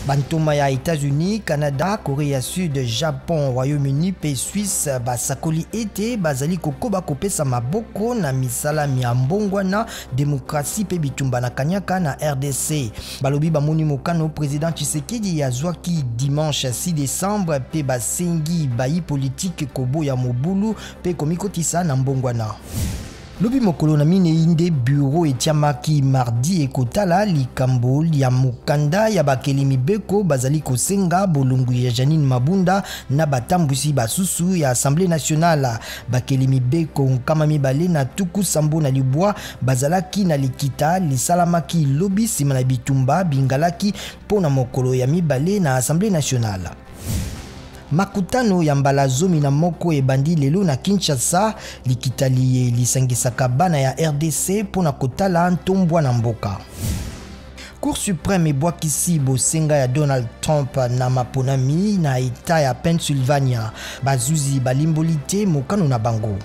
Bantoma ya États-Unis, Canada, Corée du Sud, Japon, Royaume-Uni pe Suisse basakoli ete bazali kokoba kopesa maboko na misala miambongwana démocratie pe bitumba na kanyaka na RDC. Balobi bamoni mokano président Tshisekedi ya zwaki dimanche 6 décembre pe basengi bayi politique kobo ya mobulu pe komikotisa na mbongwana. Lobi mokolo na mine inde bureau etiamaki mardi ekotala likambo ya mokanda ya bakeli mibeko bazali kosenga bolungu ya Janine Mabunda na batambusi basusu ya Assemblée nationale. Bakeli mibeko nkama mibale na tuku sambo na libwa bazalaki na likita lisalamaki lobi sima na bitumba bingalaki pona mokolo ya mibale na Assemblée nationale. Makutano ya mbala zomi na moko ebandi lelo na Kinshasa likitali lisangisaka bana ya RDC pona kotala ntombwa na mboka. Cour suprême ebwakisi bosenga ya Donald Trump na maponami na eta ya Pennsylvania. Bazuzi balimbolite mokano na bango.